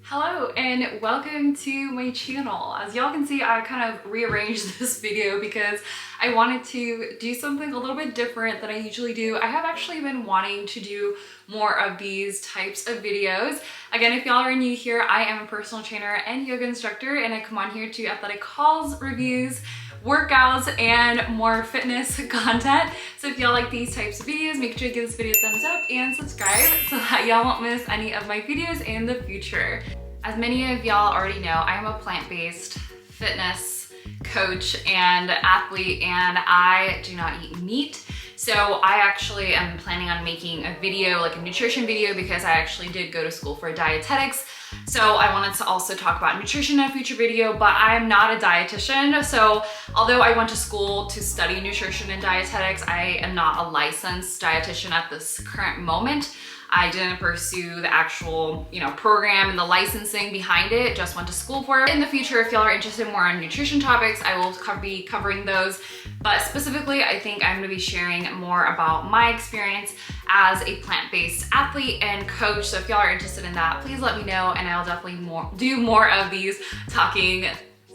Hello and welcome to my channel. As y'all can see, I kind of rearranged this video because I wanted to do something a little bit different than I usually do. I have actually been wanting to do more of these types of videos. Again, if y'all are new here, I am a personal trainer and yoga instructor, and I come on here to athletic hauls, reviews, workouts, and more fitness content. So if y'all like these types of videos, make sure to give this video a thumbs up and subscribe so that y'all won't miss any of my videos in the future. As many of y'all already know, I am a plant-based fitness coach and athlete, and I do not eat meat. So I actually am planning on making a video, like a nutrition video, because I actually did go to school for dietetics. So I wanted to also talk about nutrition in a future video, but I'm not a dietitian. So although I went to school to study nutrition and dietetics, I am not a licensed dietitian at this current moment. I didn't pursue the actual, program and the licensing behind it, just went to school for it. In the future, if y'all are interested more on nutrition topics, I will be covering those. But specifically, I think I'm gonna be sharing more about my experience as a plant-based athlete and coach. So if y'all are interested in that, please let me know, and I'll definitely do more of these talking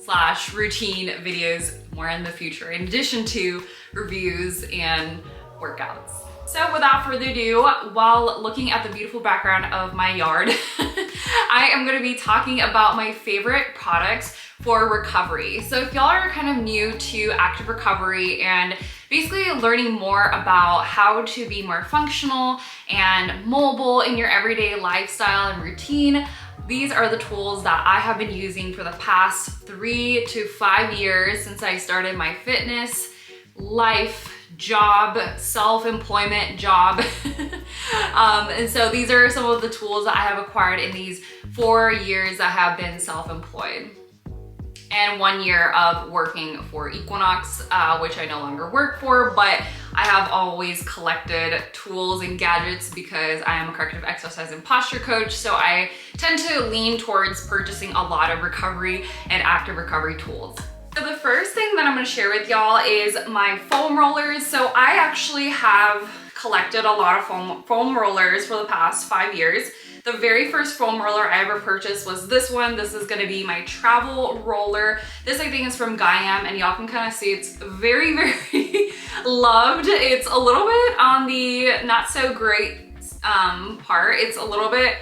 / routine videos more in the future, in addition to reviews and workouts. So without further ado, while looking at the beautiful background of my yard, I am gonna be talking about my favorite products for recovery. So if y'all are kind of new to active recovery and basically learning more about how to be more functional and mobile in your everyday lifestyle and routine, these are the tools that I have been using for the past 3 to 5 years since I started my fitness life job, self-employment job. And so these are some of the tools that I have acquired in these 4 years that have been self-employed, and 1 year of working for Equinox, which I no longer work for, but I have always collected tools and gadgets because I am a corrective exercise and posture coach. So I tend to lean towards purchasing a lot of recovery and active recovery tools. So the first thing that I'm gonna share with y'all is my foam rollers. So I actually have collected a lot of foam rollers for the past 5 years. The very first foam roller I ever purchased was this one. This is gonna be my travel roller. This I think is from Gaiam, and y'all can kind of see it's very, very loved. It's a little bit on the not so great part. It's a little bit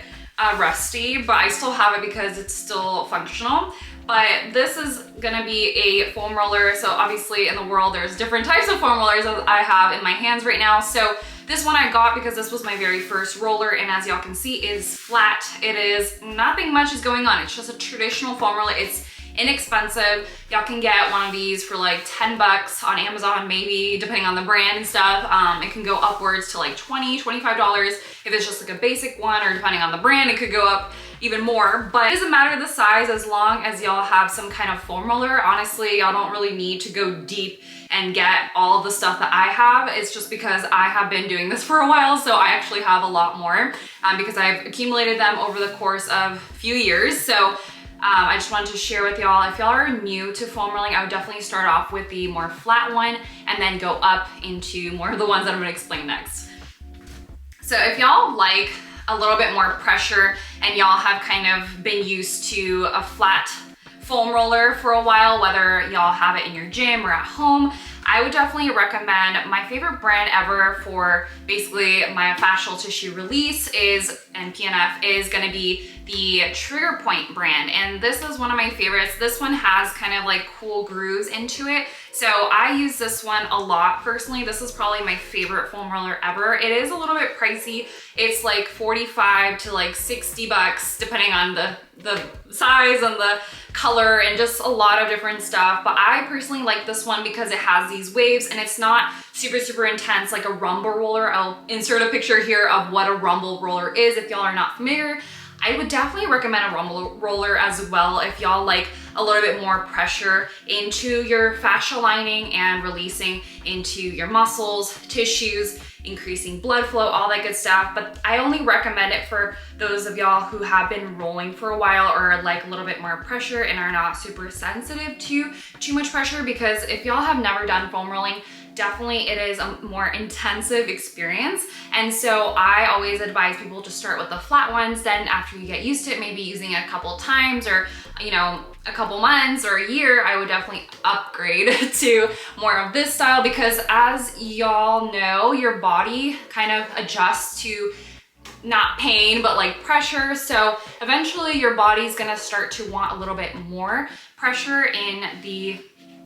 rusty, but I still have it because it's still functional. But this is gonna be a foam roller. So obviously in the world, there's different types of foam rollers that I have in my hands right now. So this one I got because this was my very first roller, and as y'all can see, is flat. It is, nothing much is going on. It's just a traditional foam roller. It's inexpensive. Y'all can get one of these for like 10 bucks on Amazon, maybe, depending on the brand and stuff. It can go upwards to like $20, $25 if it's just like a basic one, or depending on the brand, it could go up even more. But it doesn't matter the size as long as y'all have some kind of foam roller. Honestly, y'all don't really need to go deep and get all of the stuff that I have. It's just because I have been doing this for a while, so I actually have a lot more because I've accumulated them over the course of a few years. So I just wanted to share with y'all, if y'all are new to foam rolling, I would definitely start off with the more flat one and then go up into more of the ones that I'm gonna explain next. So if y'all like a little bit more pressure and y'all have kind of been used to a flat foam roller for a while, whether y'all have it in your gym or at home, I would definitely recommend my favorite brand ever for basically myofascial tissue release and PNF is gonna be the Trigger Point brand. And this is one of my favorites. This one has kind of like cool grooves into it. So I use this one a lot personally. This is probably my favorite foam roller ever. It is a little bit pricey. It's like 45 to like 60 bucks, depending on the size and the color and just a lot of different stuff. But I personally like this one because it has these waves and it's not super intense like a rumble roller. I'll insert a picture here of what a rumble roller is if y'all are not familiar. I would definitely recommend a rumble roller as well if y'all like a little bit more pressure into your fascia lining and releasing into your muscles, tissues, increasing blood flow, all that good stuff. But I only recommend it for those of y'all who have been rolling for a while or like a little bit more pressure and are not super sensitive to too much pressure, because if y'all have never done foam rolling, definitely it is a more intensive experience. And so I always advise people to start with the flat ones. Then after you get used to it, maybe using it a couple times or, you know, a couple months or a year, I would definitely upgrade to more of this style, because as y'all know, your body kind of adjusts to not pain, but like pressure. So eventually your body's gonna start to want a little bit more pressure in the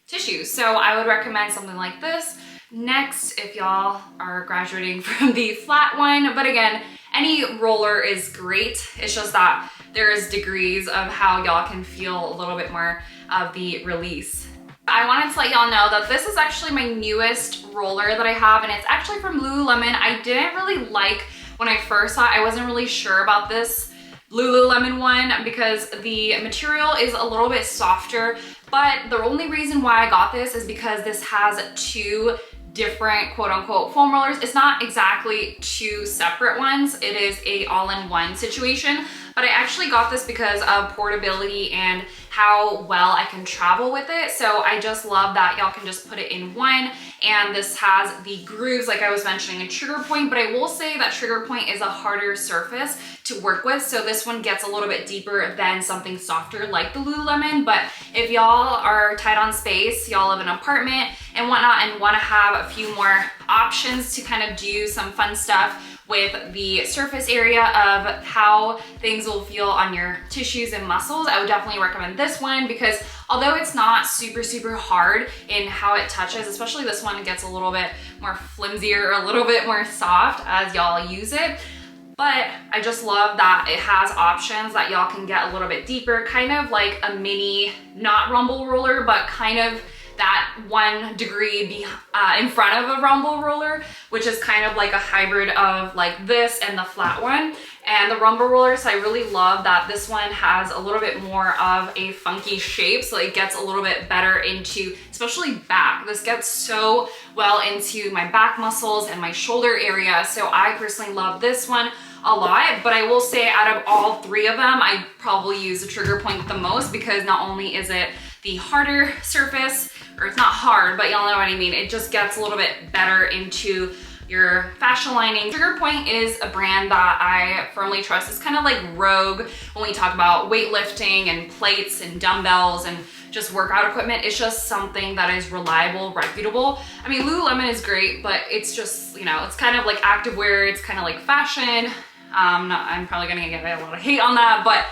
tissues. So I would recommend something like this. Next, if y'all are graduating from the flat one, but again, any roller is great. It's just that there is degrees of how y'all can feel a little bit more of the release. I wanted to let y'all know that this is actually my newest roller that I have, and it's actually from Lululemon. I didn't really like when I first saw it. I wasn't really sure about this Lululemon one because the material is a little bit softer, but the only reason why I got this is because this has two different quote unquote foam rollers. It's not exactly two separate ones. It is a all-in-one situation, but I actually got this because of portability and how well I can travel with it. So I just love that y'all can just put it in one, and this has the grooves like I was mentioning in trigger point, but I will say that trigger point is a harder surface to work with, so this one gets a little bit deeper than something softer like the Lululemon. But if y'all are tight on space, y'all live in an apartment and whatnot, and want to have a few more options to kind of do some fun stuff with the surface area of how things will feel on your tissues and muscles, I would definitely recommend this one, because although it's not super hard in how it touches, especially this one gets a little bit more flimsier, a little bit more soft as y'all use it. But I just love that it has options that y'all can get a little bit deeper, kind of like a mini, not rumble roller, but kind of that 1 degree in front of a rumble roller, which is kind of like a hybrid of like this and the flat one. And the rumble rollers, I really love that this one has a little bit more of a funky shape, so it gets a little bit better into, especially back. This gets so well into my back muscles and my shoulder area, so I personally love this one a lot. But I will say out of all three of them, I probably use the trigger point the most, because not only is it the harder surface, or it's not hard, but y'all know what I mean, it just gets a little bit better into your fascia lining. Trigger point is a brand that I firmly trust. It's kind of like Rogue when we talk about weightlifting and plates and dumbbells and just workout equipment. It's just something that is reliable, reputable. I mean, Lululemon is great, but it's just, you know, it's kind of like activewear. It's kind of like fashion. I'm probably gonna get a lot of hate on that, but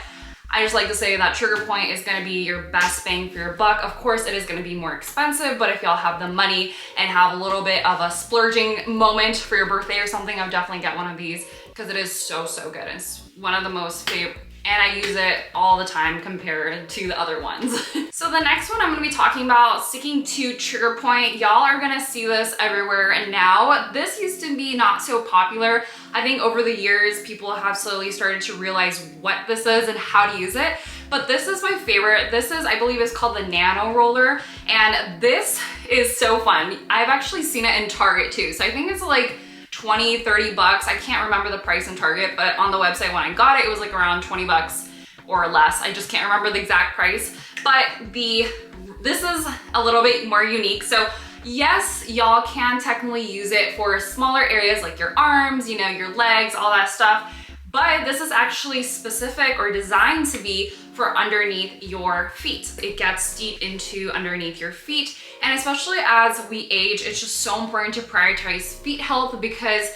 I just like to say that trigger point is gonna be your best bang for your buck. Of course, it is gonna be more expensive, but if y'all have the money and have a little bit of a splurging moment for your birthday or something, I would definitely get one of these, because it is so good. It's one of the most favorite, and I use it all the time compared to the other ones. So the next one I'm gonna be talking about, sticking to trigger point. Y'all are gonna see this everywhere and now. This used to be not so popular. I think over the years, people have slowly started to realize what this is and how to use it. But this is my favorite. This is, I believe it's called the Nano Roller. And this is so fun. I've actually seen it in Target too. So I think it's like 20, 30 bucks. I can't remember the price in Target, but on the website when I got it, it was like around 20 bucks or less. I just can't remember the exact price. But this is a little bit more unique. So yes, y'all can technically use it for smaller areas like your arms, you know, your legs, all that stuff. But this is actually specific or designed to be for underneath your feet. It gets deep into underneath your feet. And especially as we age, it's just so important to prioritize feet health, because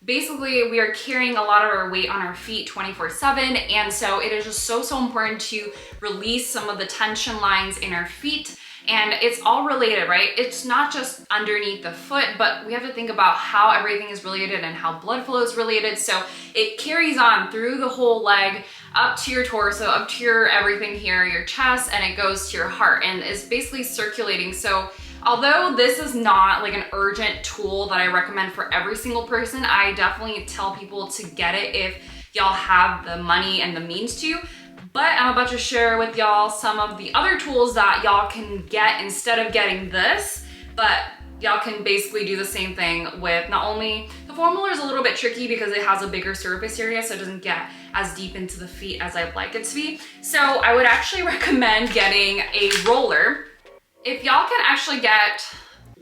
basically we are carrying a lot of our weight on our feet 24/7. And so it is just so important to release some of the tension lines in our feet. And it's all related, right? It's not just underneath the foot, but we have to think about how everything is related and how blood flow is related. So it carries on through the whole leg, up to your torso, up to your everything here, your chest, and it goes to your heart and is basically circulating. So although this is not like an urgent tool that I recommend for every single person, I definitely tell people to get it if y'all have the money and the means to. But I'm about to share with y'all some of the other tools that y'all can get instead of getting this, but y'all can basically do the same thing with not only, the foam roller is a little bit tricky because it has a bigger surface area, so it doesn't get as deep into the feet as I'd like it to be. So I would actually recommend getting a roller. If y'all can actually get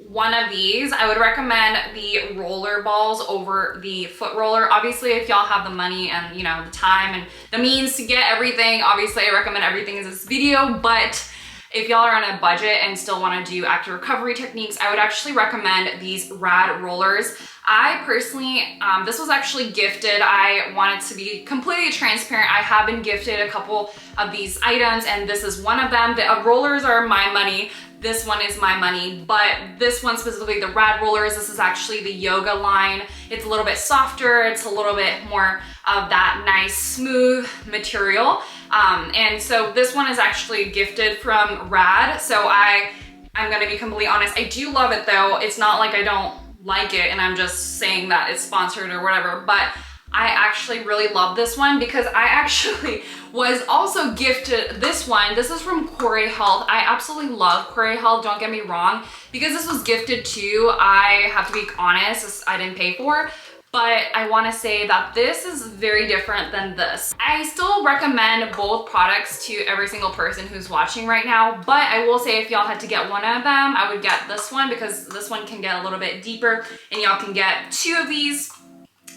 one of these, I would recommend the roller balls over the foot roller. Obviously, if y'all have the money and, you know, the time and the means to get everything, obviously I recommend everything in this video, but if y'all are on a budget and still want to do active recovery techniques, I would actually recommend these rad rollers. I personally, this was actually gifted. I wanted to be completely transparent. I have been gifted a couple of these items and this is one of them. The rollers are my money. This one is my money, but this one specifically, the rad rollers, this is actually the yoga line. It's a little bit softer. It's a little bit more of that nice smooth material. And so this one is actually gifted from Rad. So I'm gonna be completely honest. I do love it though. It's not like I don't like it and I'm just saying that it's sponsored or whatever, but I actually really love this one because I actually was also gifted this one. This is from Core Health. I absolutely love Core Health, don't get me wrong. Because this was gifted too, I have to be honest, I didn't pay for, but I wanna say that this is very different than this. I still recommend both products to every single person who's watching right now, but I will say if y'all had to get one of them, I would get this one because this one can get a little bit deeper and y'all can get 2 of these.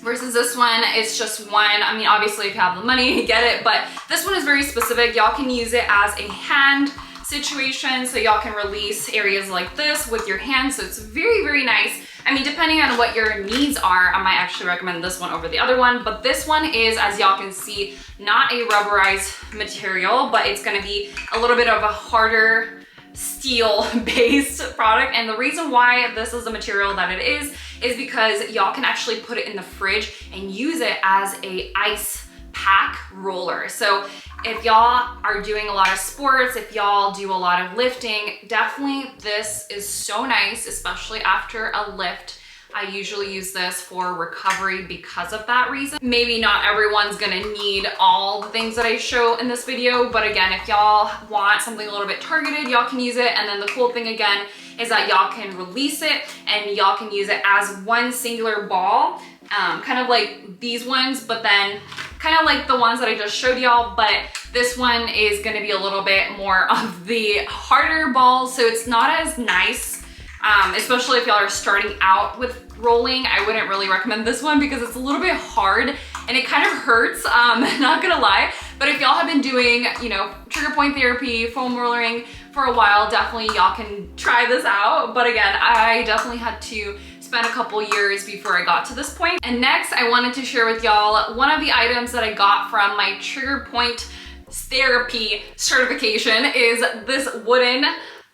Versus this one, it's just one. I mean, obviously if you have the money, get it, but this one is very specific. Y'all can use it as a hand situation, so y'all can release areas like this with your hands, so it's very, very nice. I mean, depending on what your needs are, I might actually recommend this one over the other one, but this one is, as y'all can see, not a rubberized material, but it's gonna be a little bit of a harder steel-based product, and the reason why this is the material that it is because y'all can actually put it in the fridge and use it as a ice pack roller. So if y'all are doing a lot of sports, if y'all do a lot of lifting, definitely this is so nice, especially after a lift. I usually use this for recovery because of that reason. Maybe not everyone's gonna need all the things that I show in this video, but again, if y'all want something a little bit targeted, y'all can use it. And then the cool thing again is that y'all can release it and y'all can use it as one singular ball, kind of like these ones, but then kind of like the ones that I just showed y'all, but this one is gonna be a little bit more of the harder ball, so it's not as nice. Especially if y'all are starting out with rolling, I wouldn't really recommend this one because it's a little bit hard and it kind of hurts, not gonna lie. But if y'all have been doing, you know, trigger point therapy, foam rollering for a while, definitely y'all can try this out. But again, I definitely had to spend a couple years before I got to this point. And next, I wanted to share with y'all one of the items that I got from my trigger point therapy certification is this wooden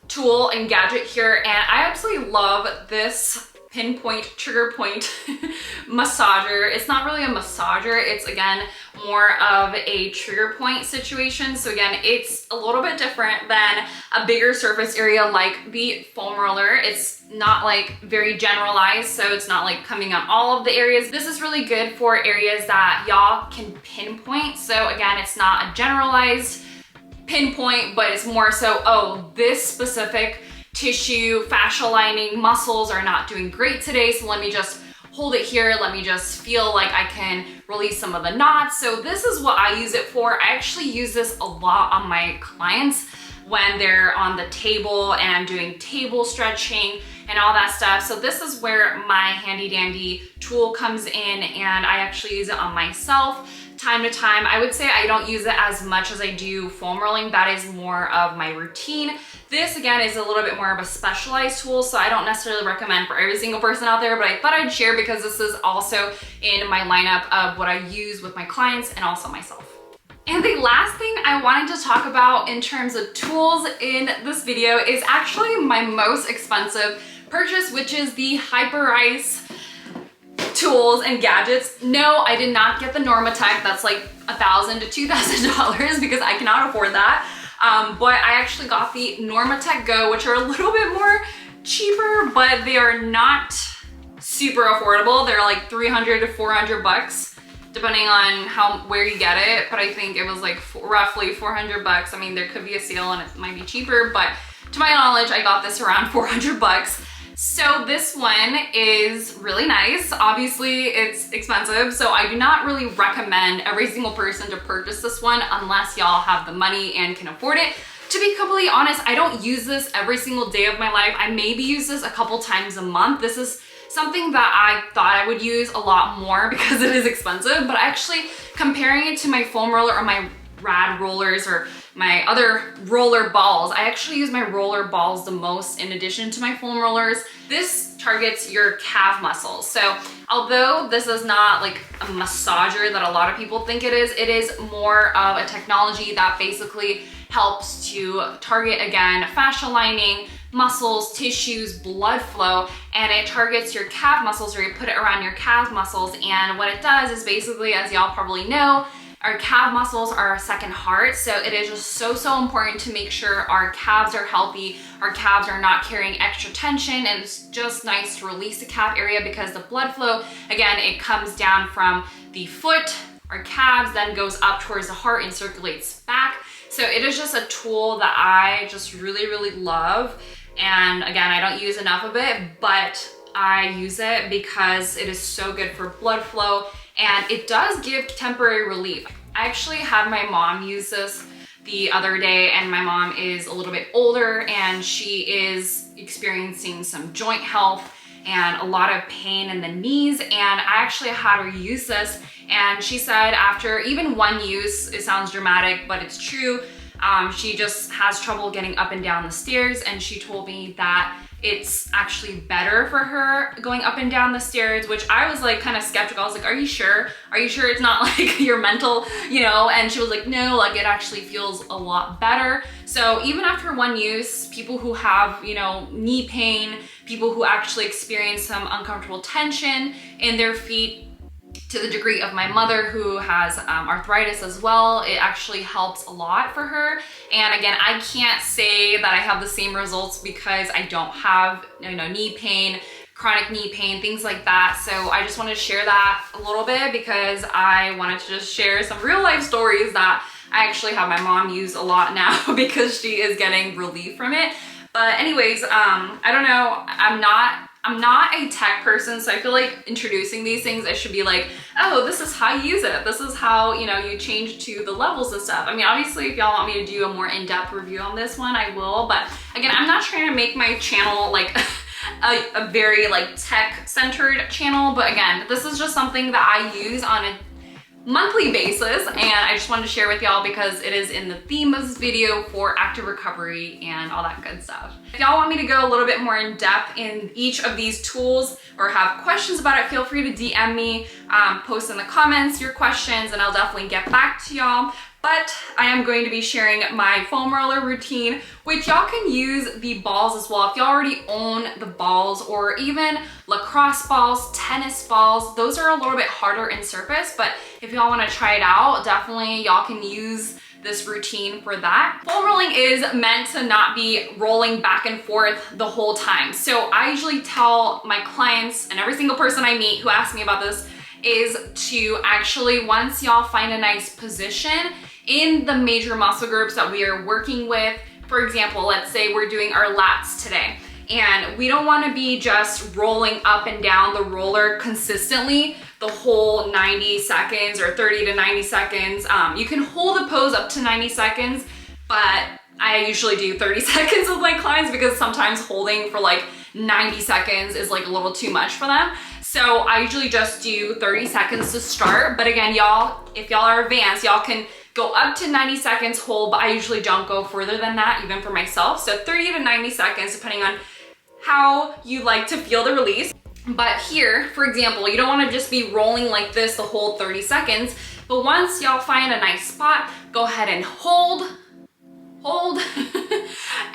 tool and gadget here, and I absolutely love this pinpoint trigger point massager. It's not really a massager, it's again more of a trigger point situation. So again, it's a little bit different than a bigger surface area like the foam roller. It's not like very generalized, so it's not like coming on all of the areas. This is really good for areas that y'all can pinpoint. So again, it's not a generalized pinpoint, but it's more so, oh, this specific tissue, fascia lining, muscles are not doing great today, so let me just hold it here, let me just feel like I can release some of the knots. So this is what I use it for. I actually use this a lot on my clients when they're on the table and I'm doing table stretching and all that stuff. So this is where my handy dandy tool comes in, and I actually use it on myself time to time. I would say I don't use it as much as I do foam rolling. That is more of my routine. This again is a little bit more of a specialized tool, so I don't necessarily recommend for every single person out there, but I thought I'd share because this is also in my lineup of what I use with my clients and also myself. And the last thing I wanted to talk about in terms of tools in this video is actually my most expensive purchase, which is the Hyperice tools and gadgets. No, I did not get the Normatec. That's like $1,000 to $2,000 because I cannot afford that. But I actually got the Normatec Go, which are a little bit more cheaper, but they are not super affordable. They're like 300 to 400 bucks, depending on where you get it. But I think it was like roughly 400 bucks. I mean, there could be a sale and it might be cheaper, but to my knowledge, I got this around 400 bucks. So this one is really nice. Obviously it's expensive, so I do not really recommend every single person to purchase this one unless y'all have the money and can afford it. To be completely honest, I don't use this every single day of my life. I maybe use this a couple times a month. This is something that I thought I would use a lot more because it is expensive, but actually comparing it to my foam roller or my rad rollers or my other roller balls, I actually use my roller balls the most in addition to my foam rollers. This targets your calf muscles. So although this is not like a massager that a lot of people think it is more of a technology that basically helps to target, again, fascia lining, muscles, tissues, blood flow, and it targets your calf muscles, or you put it around your calf muscles. And what it does is basically, as y'all probably know, our calf muscles are our second heart. So it is just so important to make sure our calves are healthy, our calves are not carrying extra tension, and it's just nice to release the calf area because the blood flow, again, it comes down from the foot, our calves, then goes up towards the heart and circulates back. So it is just a tool that I just really love. And again, I don't use enough of it, but I use it because it is so good for blood flow and it does give temporary relief. I actually had my mom use this the other day, and my mom is a little bit older and she is experiencing some joint health and a lot of pain in the knees, and I actually had her use this, and she said after even one use, it sounds dramatic, but it's true, she just has trouble getting up and down the stairs, and she told me that it's actually better for her going up and down the stairs, which I was like kind of skeptical. I was like, are you sure? Are you sure it's not like your mental, you know? And she was like, no, like it actually feels a lot better. So even after one use, people who have, you know, knee pain, people who actually experience some uncomfortable tension in their feet, to the degree of my mother who has arthritis as well, it actually helps a lot for her. And again, I can't say that I have the same results because I don't have, you know, knee pain, chronic knee pain, things like that. So I just wanted to share that a little bit because I wanted to just share some real life stories that I actually have my mom use a lot now because she is getting relief from it. But anyways, I don't know, I'm not a tech person, so I feel like introducing these things, I should be like, oh, this is how you use it. This is how, you know, you change to the levels and stuff. I mean, obviously, if y'all want me to do a more in-depth review on this one, I will. But again, I'm not trying to make my channel like a very like tech-centered channel. But again, this is just something that I use on a monthly basis, and I just wanted to share with y'all because it is in the theme of this video for active recovery and all that good stuff. If y'all want me to go a little bit more in depth in each of these tools or have questions about it, feel free to DM me, post in the comments your questions, and I'll definitely get back to y'all. But I am going to be sharing my foam roller routine, which y'all can use the balls as well. If y'all already own the balls, or even lacrosse balls, tennis balls, those are a little bit harder in surface, but if y'all wanna try it out, definitely y'all can use this routine for that. Foam rolling is meant to not be rolling back and forth the whole time. So I usually tell my clients and every single person I meet who asks me about this is to actually, once y'all find a nice position in the major muscle groups that we are working with, for example, let's say we're doing our lats today, and we don't want to be just rolling up and down the roller consistently the whole 90 seconds or 30 to 90 seconds. You can hold the pose up to 90 seconds, but I usually do 30 seconds with my clients because sometimes holding for like 90 seconds is like a little too much for them. So I usually just do 30 seconds to start. But again, y'all, if y'all are advanced, y'all can go up to 90 seconds hold, but I usually don't go further than that, even for myself. So 30 to 90 seconds, depending on how you like to feel the release. But here, for example, you don't want to just be rolling like this the whole 30 seconds. But once y'all find a nice spot, go ahead and hold,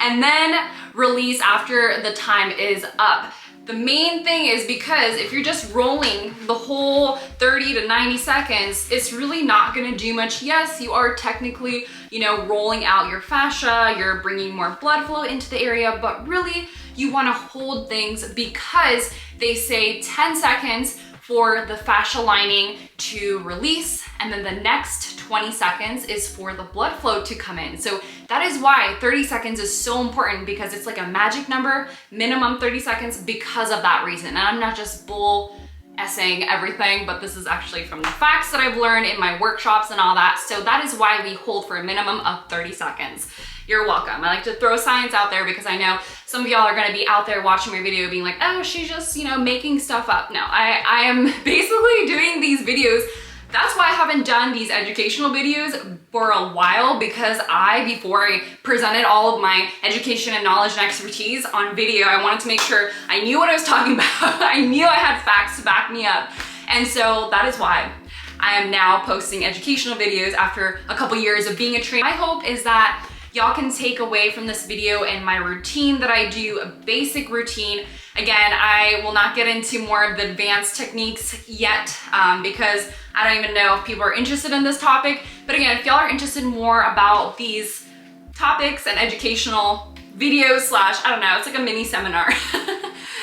and then release after the time is up. The main thing is because if you're just rolling the whole 30 to 90 seconds, it's really not gonna do much. Yes, you are technically, you know, rolling out your fascia, you're bringing more blood flow into the area, but really you wanna hold things because they say 10 seconds for the fascia lining to release, and then the next 20 seconds is for the blood flow to come in. So that is why 30 seconds is so important, because it's like a magic number, minimum 30 seconds because of that reason. And I'm not just bull essaying everything, but this is actually from the facts that I've learned in my workshops and all that. So that is why we hold for a minimum of 30 seconds. You're welcome. I like to throw science out there because I know some of y'all are gonna be out there watching my video being like, oh, she's just, you know, making stuff up. No, I am basically doing these videos. That's why I haven't done these educational videos for a while, because before I presented all of my education and knowledge and expertise on video, I wanted to make sure I knew what I was talking about. I knew I had facts to back me up. And so that is why I am now posting educational videos after a couple years of being a trainer. My hope is that y'all can take away from this video and my routine that I do, a basic routine. Again, I will not get into more of the advanced techniques yet because I don't even know if people are interested in this topic. But again, if y'all are interested more about these topics and educational videos / I don't know, it's like a mini seminar.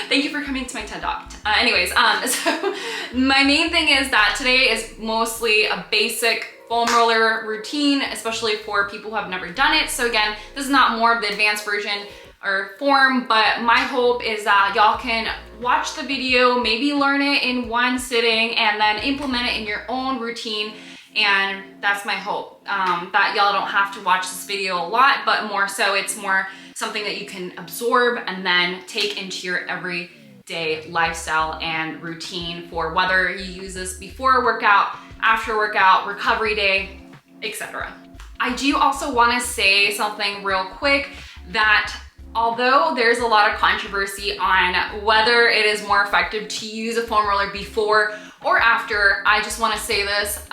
Thank you for coming to my TED Talk. So my main thing is that today is mostly a basic foam roller routine, especially for people who have never done it. So again, this is not more of the advanced version or form, but my hope is that y'all can watch the video, maybe learn it in one sitting, and then implement it in your own routine. And that's my hope, that y'all don't have to watch this video a lot, but more so it's more something that you can absorb and then take into your everyday lifestyle and routine for whether you use this before a workout, after workout, recovery day, etc. I do also want to say something real quick, that although there's a lot of controversy on whether it is more effective to use a foam roller before or after, I just want to say this,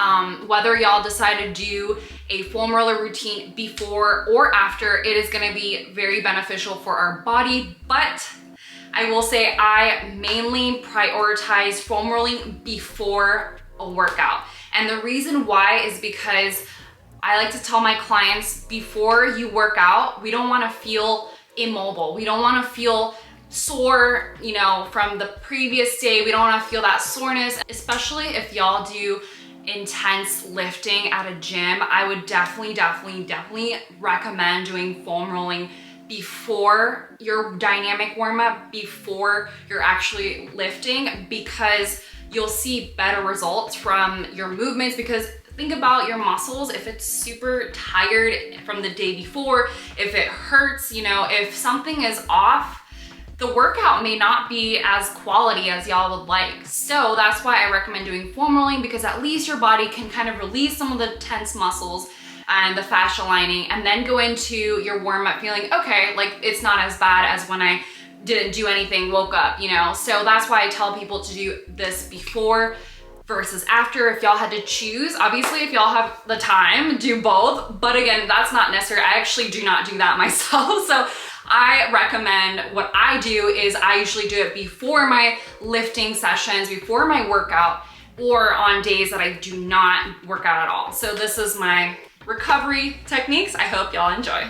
whether y'all decide to do a foam roller routine before or after, it is going to be very beneficial for our body. But I will say I mainly prioritize foam rolling before a workout. And the reason why is because I like to tell my clients, before you work out, we don't want to feel immobile. We don't want to feel sore, you know, from the previous day. We don't want to feel that soreness, especially if y'all do intense lifting at a gym. I would definitely recommend doing foam rolling before your dynamic warm-up, before you're actually lifting, because you'll see better results from your movements. Because think about your muscles, if it's super tired from the day before, if it hurts, you know, if something is off, the workout may not be as quality as y'all would like. So that's why I recommend doing foam rolling, because at least your body can kind of release some of the tense muscles and the fascia lining, and then go into your warm-up feeling, okay, like it's not as bad as when I didn't do anything, woke up, you know? So that's why I tell people to do this before versus after. If y'all had to choose, obviously if y'all have the time, do both. But again, that's not necessary. I actually do not do that myself. So I recommend, what I do is I usually do it before my lifting sessions, before my workout, or on days that I do not work out at all. So this is my recovery techniques. I hope y'all enjoy.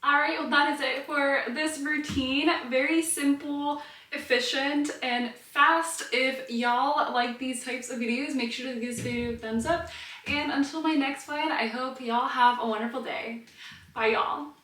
All right, well that is it for this routine. Very simple, efficient, and fast. If y'all like these types of videos, make sure to give this video a thumbs up. And until my next one, I hope y'all have a wonderful day. Bye y'all.